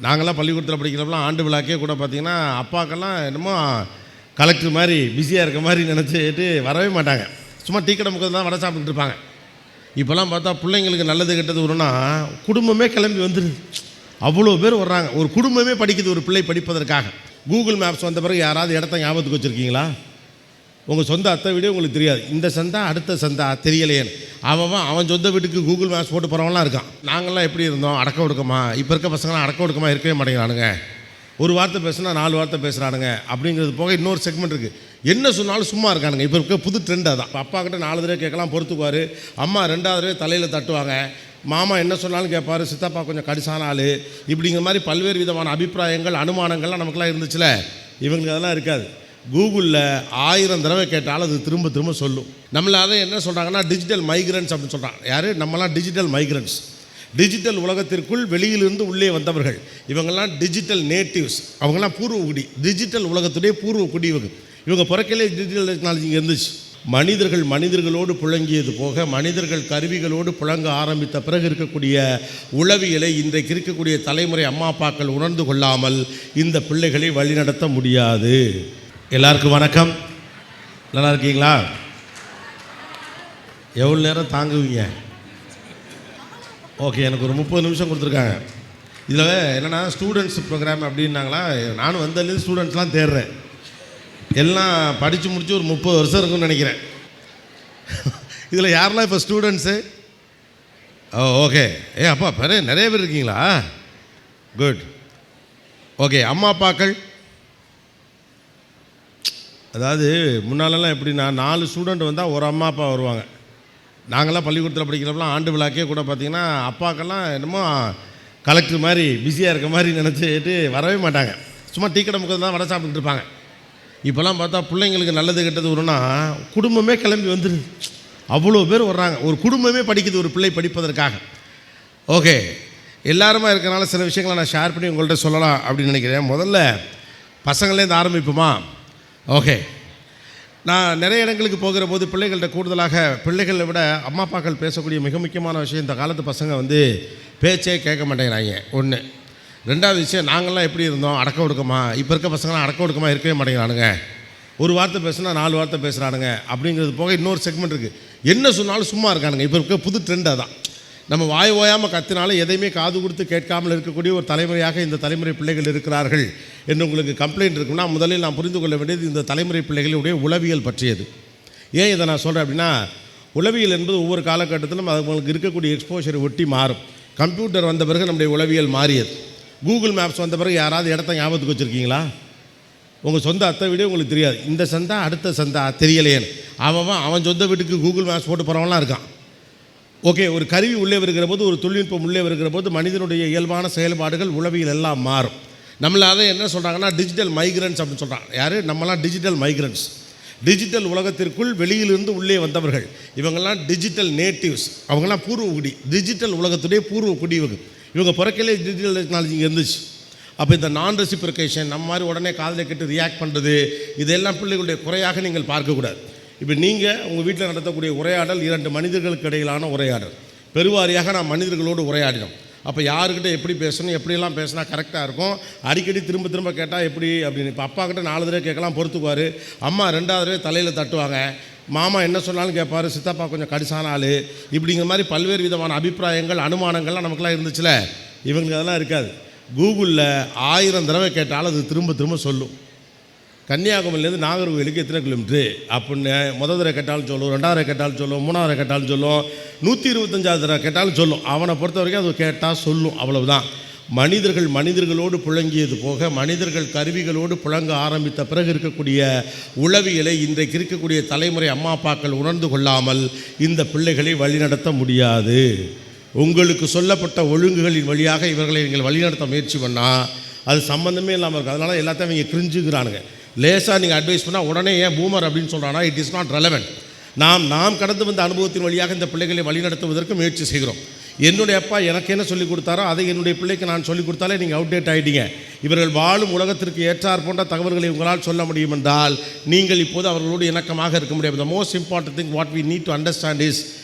நாங்கள்லாம் பள்ளிக்கூடத்தில் படிக்கிறப்பலாம் ஆண்டு விழாக்கே கூட பார்த்திங்கன்னா அப்பாக்கெல்லாம் என்னமோ கலெக்டர் மாதிரி பிஸியாக இருக்க மாதிரி நினச்சிட்டு வரவே மாட்டாங்க. சும்மா டீ கடை முக்கத்தில் தான் வடை சாப்பிட்டுட்டு இருப்பாங்க. இப்போல்லாம் பார்த்தா பிள்ளைங்களுக்கு நல்லது கெட்டது வரும்னா குடும்பமே கிளம்பி வந்துடுது. அவ்வளோ பேர் வர்றாங்க. ஒரு குடும்பமே படிக்குது ஒரு பிள்ளை படிப்பதற்காக. கூகுள் மேப்ஸ் வந்த பிறகு யாராவது இடத்த ஞாபகத்துக்கு வச்சுருக்கீங்களா? உங்கள் சொந்த அத்தை வீடே உங்களுக்கு தெரியாது. இந்த சந்தா அடுத்த சந்தா தெரியலையேன்னு அவன் சொந்த வீட்டுக்கு கூகுள் மேப்ஸ் போட்டு போகிறவங்களாம் இருக்கான். நாங்கள்லாம் எப்படி இருந்தோம்? அடக்க ஒடுக்கமா. இப்போ இருக்க பசங்களாம் அடக்க ஒடுக்கமாக இருக்கவே மாட்டேங்கிறானுங்க. ஒரு வார்த்தை பேசுனா 4 வார்த்தை பேசுகிறானுங்க. அப்படிங்கிறது போக இன்னொரு செக்மெண்ட் இருக்குது. என்ன சொன்னாலும் சும்மா இருக்கானுங்க. இப்போ இருக்க புது ட்ரெண்ட் அதான். அப்பா கிட்ட 4 தடவை கேட்கலாம், பொறுத்துக்குவார். அம்மா 2வது தடவை தலையில் தட்டுவாங்க. மாமா என்ன சொன்னாலும் கேட்பார். சித்தப்பா கொஞ்சம் கடிசான ஆள். இப்படிங்கிற மாதிரி பல்வேறு விதமான அபிப்பிராயங்கள் அனுமானங்கள்லாம் நமக்குலாம் இருந்துச்சுல. இவங்களுக்கு அதெல்லாம் இருக்காது. கூகுளில் 1000 தடவை கேட்டாலும் அது திரும்ப திரும்ப சொல்லும். நம்மள அதை என்ன சொல்கிறாங்கன்னா டிஜிட்டல் மைக்ரன்ட்ஸ் அப்படின்னு சொல்கிறாங்க. யார்? நம்மலாம் டிஜிட்டல் மைக்ரன்ட்ஸ். டிஜிட்டல் உலகத்திற்குள் வெளியிலிருந்து உள்ளே வந்தவர்கள். இவங்கெல்லாம் டிஜிட்டல் நேட்டிவ்ஸ். அவங்கெல்லாம் பூர்வ குடி. டிஜிட்டல் உலகத்துடைய பூர்வ குடி. இவங்க பிறக்கையிலே டிஜிட்டல் டெக்னாலஜி இங்கே இருந்துச்சு. மனிதர்களோடு புழங்கியது போக மனிதர்கள் கருவிகளோடு புழங்க ஆரம்பித்த பிறகு இருக்கக்கூடிய உளவியலை இன்றைக்கு இருக்கக்கூடிய தலைமுறை அம்மா அப்பாக்கள் உணர்ந்து கொள்ளாமல் இந்த பிள்ளைகளை வழிநடத்த முடியாது. எல்லாருக்கும் வணக்கம். நல்லா இருக்கீங்களா? எவ்வளோ நேரம் தாங்குவீங்க? ஓகே, எனக்கு ஒரு 30 நிமிஷம் கொடுத்துருக்காங்க. இதில் என்னென்னா ஸ்டூடெண்ட்ஸ் ப்ரோக்ராம் அப்படின்னாங்களா. நானும் வந்ததுலேருந்து ஸ்டூடெண்ட்ஸ்லாம் தேடுறேன். எல்லாம் படித்து முடிச்சு ஒரு 30 வருஷம் இருக்குன்னு நினைக்கிறேன். இதில் யாரெல்லாம் இப்போ ஸ்டூடெண்ட்ஸு? ஓகே. அப்பா நிறைய பேர் இருக்கீங்களா? குட். ஓகே. அம்மா அப்பாக்கள், அதாவது முன்னாலெல்லாம் எப்படின்னா 4 ஸ்டூடெண்ட் வந்தால் ஒரு அம்மா அப்பா வருவாங்க. நாங்கள்லாம் பள்ளிக்கூடத்தில் படிக்கிறப்பலாம் ஆண்டு விழாக்கே கூட பார்த்திங்கன்னா அப்பாக்கெல்லாம் என்னமோ கலெக்டர் மாதிரி பிஸியாக இருக்க மாதிரி நினச்சிட்டு வரவே மாட்டாங்க. சும்மா டீ கடை முக்கத்தில் தான் வடை சாப்பிட்டுட்டு இருப்பாங்க. இப்போல்லாம் பார்த்தா பிள்ளைங்களுக்கு நல்லது கெட்டது வரும்னா குடும்பமே கிளம்பி வந்துடுது. அவ்வளோ பேர் வர்றாங்க. ஒரு குடும்பமே படிக்குது ஒரு பிள்ளை படிப்பதற்காக. ஓகே, எல்லாருமா இருக்கிறனால சில விஷயங்களை நான் ஷேர் பண்ணி உங்கள்கிட்ட சொல்லலாம் அப்படின்னு நினைக்கிறேன். முதல்ல பசங்களேருந்து ஆரம்பிப்போமா? ஓகே. நான் நிறைய இடங்களுக்கு போகிற போது பிள்ளைகள்கிட்ட கூடுதலாக பிள்ளைகளை விட அம்மா அப்பாக்கள் பேசக்கூடிய மிக முக்கியமான விஷயம், இந்த காலத்து பசங்க பேச்சே கேட்க மாட்டேங்கிறாங்க. 1. 2வது விஷயம், நாங்கள்லாம் எப்படி இருந்தோம்? அடக்க ஒடுக்கமா. இப்போ இருக்க பசங்களாம் அடக்க ஒடுக்கமாக இருக்கவே மாட்டேங்கிறானுங்க. ஒரு வார்த்தை பேசுனா 4 வார்த்தை பேசுகிறானுங்க. அப்படிங்கிறது போக இன்னொரு செக்மெண்ட் இருக்குது. என்ன சொன்னாலும் சும்மா இருக்கானுங்க. இப்போ இருக்க புது ட்ரெண்ட் அதான். நம்ம வாய் ஓயாமல் கத்தினாலும் எதையுமே காது கொடுத்து கேட்காமல் இருக்கக்கூடிய ஒரு தலைமுறையாக இந்த தலைமுறை பிள்ளைகள் இருக்கிறார்கள் என்று உங்களுக்கு கம்ப்ளைண்ட் இருக்குன்னா முதலில் நான் புரிந்து கொள்ள வேண்டியது இந்த தலைமுறை பிள்ளைகளுடைய உளவியல் பற்றியது. ஏன் இதை நான் சொல்கிறேன் அப்படின்னா, உளவியல் என்பது ஒவ்வொரு காலகட்டத்திலும் அவங்களுக்கு இருக்கக்கூடிய எக்ஸ்போஷரை ஒட்டி மாறும். கம்ப்யூட்டர் வந்த பிறகு நம்முடைய உளவியல் மாறியது. கூகுள் மேப்ஸ் வந்த பிறகு யாராவது இடத்த ஞாபகத்துக்கு வச்சுருக்கீங்களா? உங்கள் சொந்த அத்தை வீடே உங்களுக்கு தெரியாது. இந்த சந்தா அடுத்த சந்தா தெரியலையேன்னு அவன் சொந்த வீட்டுக்கு கூகுள் மேப்ஸ் போட்டு போகிறவங்களாம் இருக்கான். ஓகே, ஒரு கருவி உள்ளே வருகிற போது, ஒரு தொழில்நுட்பம் உள்ளே வருகிற போது மனிதனுடைய இயல்பான செயல்பாடுகள் உளவியல் எல்லாம் மாறும். நம்மள அதை என்ன சொல்கிறாங்கன்னா டிஜிட்டல் மைக்ரன்ட்ஸ் அப்படின்னு சொல்கிறாங்க. யார்? நம்மலாம் டிஜிட்டல் மைக்ரன்ட்ஸ். டிஜிட்டல் உலகத்திற்குள் வெளியிலிருந்து உள்ளே வந்தவர்கள். இவங்கெல்லாம் டிஜிட்டல் நேட்டிவ்ஸ். அவங்கெல்லாம் பூர்வ குடி. டிஜிட்டல் உலகத்துடைய பூர்வ குடி. இவங்க பிறக்கையிலே டிஜிட்டல் டெக்னாலஜி இங்கே இருந்துச்சு. அப்போ இந்த நான் ரெசிப்ரிகேஷன், நம்ம மாதிரி உடனே காதில் கேட்டு ரியாக்ட் பண்ணுறது, இதெல்லாம் பிள்ளைகளுடைய குறையாக நீங்கள் பார்க்கக்கூடாது. இப்போ நீங்கள் உங்கள் வீட்டில் நடத்தக்கூடிய உரையாடல் 2 மனிதர்களுக்கு இடையிலான உரையாடல். பெருவாரியாக நான் மனிதர்களோடு உரையாடினோம். அப்போ யாருக்கிட்ட எப்படி பேசணும், எப்படியெல்லாம் பேசினா கரெக்டாக இருக்கும், அடிக்கடி திரும்ப திரும்ப கேட்டால் எப்படி அப்படின்னு. இப்போ அப்பா கிட்ட 4 தடவை கேட்கலாம், பொறுத்துக்குவார். அம்மா 2வது தடவை தலையில் தட்டுவாங்க. மாமா என்ன சொன்னாலும் கேட்பார். சித்தப்பா கொஞ்சம் கடிசான ஆள். இப்படிங்கிற மாதிரி பல்வேறு விதமான அபிப்பிராயங்கள் அனுமானங்கள்லாம் நமக்குலாம் இருந்துச்சுல. இவங்களுக்கு அதெல்லாம் இருக்காது. கூகுளில் 1000 தடவை கேட்டாலும் அது திரும்ப திரும்ப சொல்லும். கன்னியாகுமரியிலேருந்து நாகர்கோவிலுக்கு எத்தனை கிலோமீட்ரு அப்படின்னு முதல் தடவை கேட்டாலும் சொல்லும், 2வது தடவை கேட்டாலும் சொல்லும், 3வது தடவை கேட்டாலும் சொல்லும், 125வது தடவை கேட்டாலும் சொல்லும். அவனை பொறுத்த வரைக்கும் அது கேட்டால் சொல்லும், அவ்வளவுதான். மனிதர்களோடு புழங்கியது போக மனிதர்கள் கருவிகளோடு புழங்க ஆரம்பித்த பிறகு இருக்கக்கூடிய உளவியலை இன்றைக்கு இருக்கக்கூடிய தலைமுறை அம்மா அப்பாக்கள் உணர்ந்து கொள்ளாமல் இந்த பிள்ளைகளை வழிநடத்த முடியாது. உங்களுக்கு சொல்லப்பட்ட ஒழுங்குகளின் வழியாக இவர்களை நீங்கள் வழிநடத்த முயற்சி பண்ணால் அது சம்மந்தமே இல்லாமல் இருக்கும். அதனால் எல்லாத்தையும் இவங்க கிரிஞ்சுக்கிறானுங்க. லேசாக நீங்கள் அட்வைஸ் பண்ணால் உடனே ஏன் பூமர் அப்படின்னு சொல்கிறானா, இட் இஸ் நாட் ரெலவெண்ட். நாம் கடந்து வந்த அனுபவத்தின் வழியாக இந்த பிள்ளைகளை வழிநடத்துவதற்கு முயற்சி செய்கிறோம். என்னுடைய அப்பா எனக்கு என்ன சொல்லிக் கொடுத்தாரோ அதை என்னுடைய பிள்ளைக்கு நான் சொல்லிக் கொடுத்தாலே நீங்கள் அவுடேட் ஆகிட்டீங்க. இவர்கள் வாழும் உலகத்திற்கு ஏற்றார் போன்ற தகவல்களை உங்களால் சொல்ல முடியும் என்றால் நீங்கள் இப்போது அவர்களோடு இணக்கமாக இருக்க முடியாது. The most important thing what we need to understand is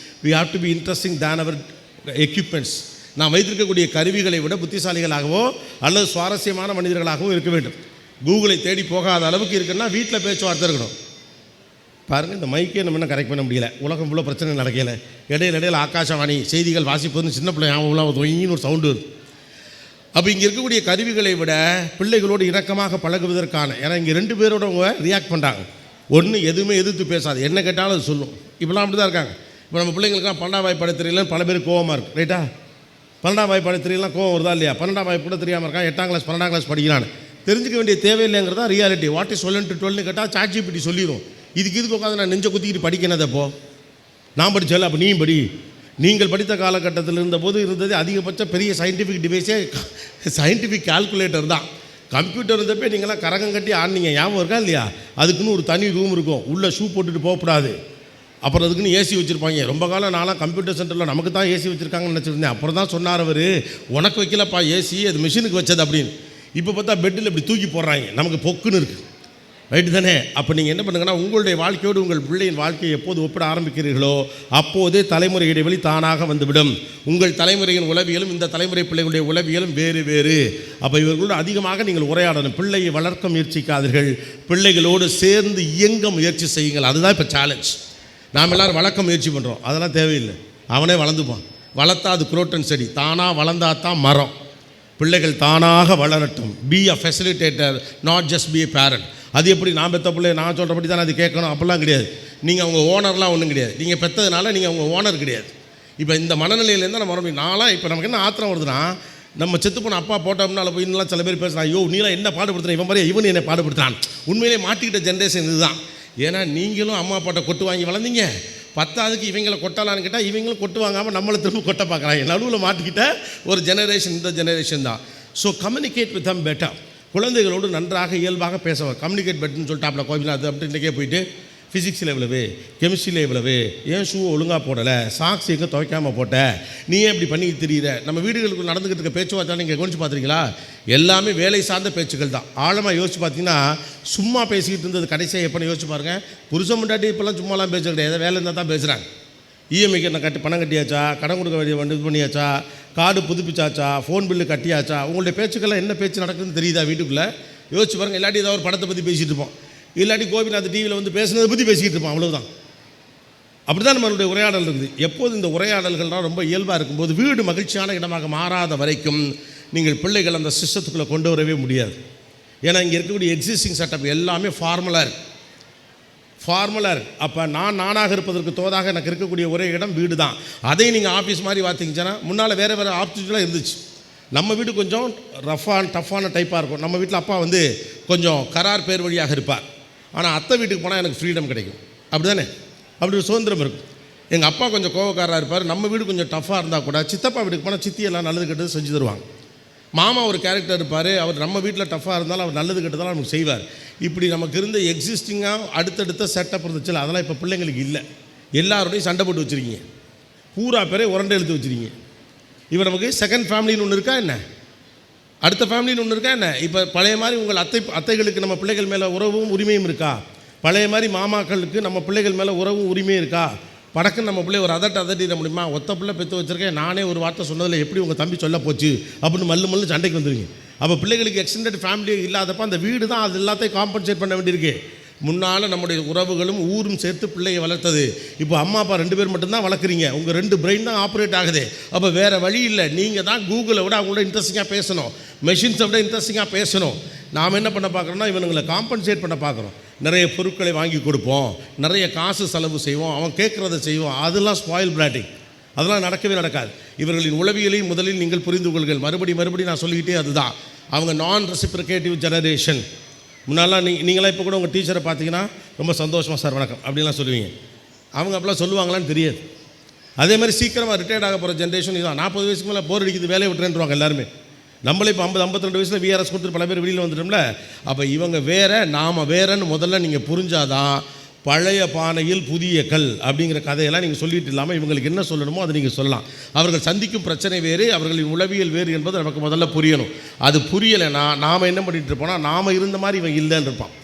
we have to be interesting than our equipments. நாம் வைத்திருக்கக்கூடிய கருவிகளை விட புத்திசாலிகளாகவோ அல்லது சுவாரஸ்யமான மனிதர்களாகவோ இருக்க வேண்டும். கூகுளை தேடி போகாத அளவுக்கு இருக்குன்னா வீட்டில் பேச்சுவார்த்தை இருக்கணும். பாருங்கள், இந்த மைக்கே நம்ம இன்னும் கரெக்ட் பண்ண முடியல. உலகம் ஃபுல்லாக பிரச்சனை நடக்கலை. இடையில ஆகாசவாணி செய்திகள் வாசிப்பதுன்னு சின்ன பிள்ளை ஞாபகம் ஒரு சவுண்டு வருது. அப்போ இங்கே இருக்கக்கூடிய கருவிகளை விட பிள்ளைகளோடு இணக்கமாக பழகுவதற்கான, ஏன்னா இங்கே 2 பேரோட அவங்க ரியாக்ட் பண்ணுறாங்க. ஒன்று, எதுவுமே எதிர்த்து பேசாது, என்ன கேட்டாலும் அது சொல்லும். இப்போலாம் அப்படி தான் இருக்காங்க. இப்போ நம்ம பிள்ளைங்களுக்குலாம் 12ஆம் வகுப்பு தெரியலன்னு பல பேர் கோவமாக இருக்குது. ரைட்டா? 12ஆம் வகுப்பு தெரியலாம் கோவம் வருதா இல்லையா? 12ஆம் வகுப்பு கூட தெரியாமல் இருக்கான், 8ஆம் கிளாஸ் 12ஆம் கிளாஸ் படிக்கிறான்னு. தெரிஞ்சிக்க வேண்டிய தேவையில்லைங்கிறதா ரியாலிட்டி. வாட் இஸ் 11 to 12 கேட்டால் ChatGPT சொல்லிடும். இதுக்கு உட்காந்து நான் நெஞ்ச குத்திக்கிட்டு படிக்கணதப்போ நான் படித்தால அப்போ நீயும் படி. நீங்கள் படித்த காலகட்டத்தில் இருந்தபோது இருந்தது அதிகபட்ச பெரிய சயின்டிஃபிக் டிவைஸே சயின்டிஃபிக் கால்குலேட்டர் தான். கம்ப்யூட்டர் இருந்தப்போ நீங்களாம் கரகம் கட்டி ஆடினீங்க, ஞாபகம் இருக்கா இல்லையா? அதுக்குன்னு ஒரு தனி ரூம் இருக்கும், உள்ளே ஷூ போட்டுட்டு போகக்கூடாது. அப்புறம் அதுக்குன்னு ஏசி வச்சுருப்பாங்க. ரொம்ப காலம் நான்லாம் கம்ப்யூட்டர் சென்டரில் நமக்கு தான் ஏசி வச்சுருக்காங்கன்னு நினச்சிருந்தேன். அப்புறம் தான் சொன்னார் அவர், உனக்கு வைக்கலப்பா ஏசி, அது மிஷினுக்கு வச்சது அப்படின்னு. இப்போ பார்த்தா பெட்டில் இப்படி தூக்கி போடுறாங்க, நமக்கு பொக்குன்னு இருக்குது. ரைட்டு தானே? அப்போ நீங்கள் என்ன பண்ணுங்கன்னா, உங்களுடைய வாழ்க்கையோடு உங்கள் பிள்ளையின் வாழ்க்கையை எப்போது ஒப்பிட ஆரம்பிக்கிறீர்களோ அப்போதே தலைமுறை இடைவெளி தானாக வந்துவிடும். உங்கள் தலைமுறையின் உளவியலும் இந்த தலைமுறை பிள்ளைகளுடைய உளவியலும் வேறு வேறு. அப்போ இவர்களோடு அதிகமாக நீங்கள் உரையாடணும். பிள்ளையை வளர்க்க முயற்சிக்காதீர்கள், பிள்ளைகளோடு சேர்ந்து இயங்க முயற்சி செய்யுங்கள். அதுதான் இப்போ சேலஞ்ச். நாம் எல்லோரும் வளர்க்க முயற்சி பண்ணுறோம், அதெல்லாம் தேவையில்லை. அவனே வளர்ந்துப்பான். வளர்த்தா அது குரோட்டன் செடி, தானாக வளர்ந்தா தான் மரம். பிள்ளைகள் தானாக வளரட்டும். Be a facilitator, not just be a parent. அது எப்படி நான் பெற்ற பிள்ளை நான் சொல்கிறபடி தான் அது கேட்கணும் அப்படிலாம் கிடையாது. நீங்கள் அவங்க ஓனர்லாம் ஒன்றும் கிடையாது. நீங்கள் பெற்றதுனால நீங்கள் அவங்க ஓனர் கிடையாது. இப்போ இந்த மனநிலையிலேருந்து நம்ம மறுபடியும் நாளாக இப்போ நமக்கு என்ன ஆத்திரம் வருதுன்னா, நம்ம செத்து போன அப்பா போட்டோம்னால போய் இன்னும் சில பேர் பேசுகிறான், ஐயோ நீலாம் என்ன பாடுபடுத்துறேன், இவன் மாதிரி இவன் என்னை பாடுபடுத்துறான். உண்மையிலே மாட்டிக்கிட்ட ஜென்ரேஷன் இதுதான். ஏன்னா நீங்களும் அம்மா அப்பாட்ட கொட்டு வாங்கி வளர்ந்தீங்க. 10ஆவதுக்கு இவங்களை கொட்டலான்னு கேட்டால் இவங்களும் கொட்டு வாங்காமல் நம்மளை திரும்ப கொட்ட பார்க்குறாங்க. நடுவில் மாட்டிக்கிட்ட ஒரு ஜெனரேஷன் இந்த ஜெனரேஷன் தான். So communicate with them better. குழந்தைகளோடு நன்றாக இயல்பாக பேசுவார். கம்யூனிகேட் பெட்டர்னு சொல்லிட்டாப்ல கோபிநாத் அப்படி இன்றைக்கே போயிட்டு ஃபிசிக்ஸில் எவ்வளவு, கெமிஸ்ட்ரியில் எவ்வளவு, ஏன் ஷூ ஒழுங்காக போடலை, சாக்ஸ் எங்கே துவைக்காமல் போட்ட, நீ ஏன் இப்படி பண்ணி தெரியுற. நம்ம வீடுகளுக்கு நடந்துக்கிட்டு இருக்க பேச்சுவார்த்தை நீங்கள் கவனிச்சு பார்த்துருக்கீங்களா? எல்லாமே வேலை சார்ந்த பேச்சுக்கள் தான். ஆழமாக யோசிச்சு பார்த்தீங்கன்னா, சும்மா பேசிக்கிட்டு இருந்தது கடைசியாக எப்போன்னு யோசிச்சு பாருங்கள். புருஷன் முன்னாடி இப்போல்லாம் சும்மாலாம் பேச கிடையாது, வேலை இருந்தால் தான் பேசுகிறாங்க. இஎம்ஐக்கு என்ன பணம் கட்டியாச்சா, கடன் கொடுக்க வேண்டிய இது பண்ணியாச்சா, கார்டு புதுப்பிச்சாச்சா, ஃபோன் பில்லு கட்டியாச்சா, உங்களுடைய பேச்சுக்கெல்லாம் என்ன பேச்சு நடக்குதுன்னு தெரியுதா வீட்டுக்குள்ளே? யோசிச்சு பாருங்கள். இல்லாட்டி ஏதாவது ஒரு படத்தை பற்றி பேசிகிட்டு இருப்போம், இல்லாட்டி கோபிநாத் டிவியில் வந்து பேசுனதை பற்றி பேசிக்கிட்டு இருப்போம், அவ்வளோதான். அப்படி தான் நம்மளுடைய உரையாடல் இருக்குது. எப்போது இந்த உரையாடல்கள்லாம் ரொம்ப இயல்பாக இருக்கும்போது, வீடு மகிழ்ச்சியான இடமாக மாறாத வரைக்கும் நீங்கள் பிள்ளைகள் அந்த சிஸ்டத்துக்குள்ளே கொண்டு வரவே முடியாது. ஏன்னா இங்கே இருக்கக்கூடிய எக்ஸிஸ்டிங் செட்டப் எல்லாமே ஃபார்முலா இருக்குது. அப்போ நானாக இருப்பதற்கு தோதாக எனக்கு இருக்கக்கூடிய ஒரே இடம் வீடு தான். அதை நீங்கள் ஆஃபீஸ் மாதிரி பார்த்தீங்கன்னா, முன்னால் வேறு ஆப்பர்ச்சுனிட்டிலாம் இருந்துச்சு. நம்ம வீடு கொஞ்சம் டஃப்பான டைப்பாக இருக்கும். நம்ம வீட்டில் அப்பா வந்து கொஞ்சம் கரார் பேர் வழியாக இருப்பார். ஆனால் அத்தை வீட்டுக்கு போனால் எனக்கு ஃப்ரீடம் கிடைக்கும். அப்படி தானே? அப்படி ஒரு சுதந்திரம் இருக்கும். எங்கள் அப்பா கொஞ்சம் கோவக்காராக இருப்பார். நம்ம வீடு கொஞ்சம் டஃப்பாக இருந்தால் கூட சித்தப்பா வீட்டுக்கு போனால் சித்தியெல்லாம் நல்லது கெட்டது செஞ்சு தருவாங்க. மாமா ஒரு கேரக்டர் இருப்பார், அவர் நம்ம வீட்டில் டஃப்பாக இருந்தாலும் அவர் நல்லது கெட்டதெல்லாம் நமக்கு செய்வார். இப்படி நமக்கு இருந்த எக்ஸிஸ்டிங்காக அடுத்தடுத்த செட்டப் இருந்துச்சுல, அதெல்லாம் இப்போ பிள்ளைங்களுக்கு இல்லை. எல்லாரோடையும் சண்டை போட்டு வச்சுருக்கீங்க, பூரா பேரே உரண்டை எழுத்து வச்சுருக்கீங்க. இப்போ நமக்கு செகண்ட் ஃபேமிலின்னு ஒன்று இருக்கா என்ன, அடுத்த ஃபேமிலின்னு ஒன்று இருக்கா என்ன? இப்போ பழைய மாதிரி உங்கள் அத்தைகளுக்கு நம்ம பிள்ளைகள் மேலே உறவும் உரிமையும் இருக்கா? பழைய மாதிரி மாமாக்களுக்கு நம்ம பிள்ளைகள் மேலே உறவும் உரிமையும் இருக்கா? படக்குன்னு நம்ம பிள்ளை ஒரு அதட்டிட முடியுமா? ஒத்த பிள்ளை பெற்று வச்சுருக்கேன், நானே ஒரு வார்த்தை சொன்னதில் எப்படி உங்கள் தம்பி சொல்ல போச்சு அப்படின்னு மல்லு சண்டைக்கு வந்துடுங்க. அப்போ பிள்ளைகளுக்கு எக்ஸ்டெண்டட் ஃபேமிலி இல்லாதப்போ அந்த வீடு தான் அது எல்லாத்தையும் காம்பன்சேட் பண்ண வேண்டியிருக்கு. முன்னால் நம்முடைய உறவுகளும் ஊரும் சேர்த்து பிள்ளையை வளர்த்தது. இப்போ அம்மா அப்பா 2 பேர் மட்டும்தான் வளர்க்குறீங்க. உங்கள் 2 பிரெயின் தான் ஆப்ரேட் ஆகுது. அப்போ வேறு வழி இல்லை. நீங்கள் தான் கூகுளை விட அவங்களோட இன்ட்ரெஸ்டிங்காக பேசணும், மெஷின்ஸை விட இன்ட்ரெஸ்டிங்காக பேசணும். நாம் என்ன பண்ண பார்க்குறோன்னா, இவனுங்களை காம்பன்சேட் பண்ண பார்க்குறோம். நிறைய பொருட்களை வாங்கி கொடுப்போம், நிறைய காசு செலவு செய்வோம், அவன் கேட்குறத செய்வோம். அதெல்லாம் ஸ்பாயில் பிராட்டிங், அதெல்லாம் நடக்கவே நடக்காது. இவர்களின் உளவியலையும் முதலில் நீங்கள் புரிந்து கொள்கள். மறுபடி நான் சொல்லிக்கிட்டே அதுதான். அவங்க நான் ரெசிப்ரிகேட்டிவ் ஜெனரேஷன். முன்னாலாம் நீங்களாம் இப்போ கூட உங்கள் டீச்சரை பார்த்தீங்கன்னா ரொம்ப சந்தோஷமாக சார் வணக்கம் அப்படின்லாம் சொல்லுவீங்க. அவங்க அப்படிலாம் சொல்லுவாங்களான்னு தெரியாது. அதே மாதிரி சீக்கிரமாக ரிட்டையர்ட் ஆக போகிற ஜென்ரேஷன் இதுதான். 40 வயசுக்கு மேலே போர் அடிக்குது, வேலையை விட்டுருவாங்க எல்லாருமே. நம்மளே இப்போ 50-52 வயசில் விஆர்எஸ் கொடுத்துட்டு பல பேர் வெளியில் வந்துட்டோம்ல. அப்போ இவங்க வேறு, நாம் வேறன்னு முதல்ல நீங்கள் புரிஞ்சாதான் பழைய பானையில் புதிய கல் அப்படிங்கிற கதையெல்லாம் நீங்கள் சொல்லிட்டு இல்லாமல் இவங்களுக்கு என்ன சொல்லணுமோ அதை நீங்கள் சொல்லலாம். அவர்கள் சந்திக்கும் பிரச்சனை வேறு, அவர்களின் உளவியல் வேறு என்பது நமக்கு முதல்ல புரியணும். அது புரியலைன்னா நாம் என்ன பண்ணிகிட்டு இருப்போம்னா, நாம் இருந்த மாதிரி இவன் இல்லைன்னு இருப்பான்.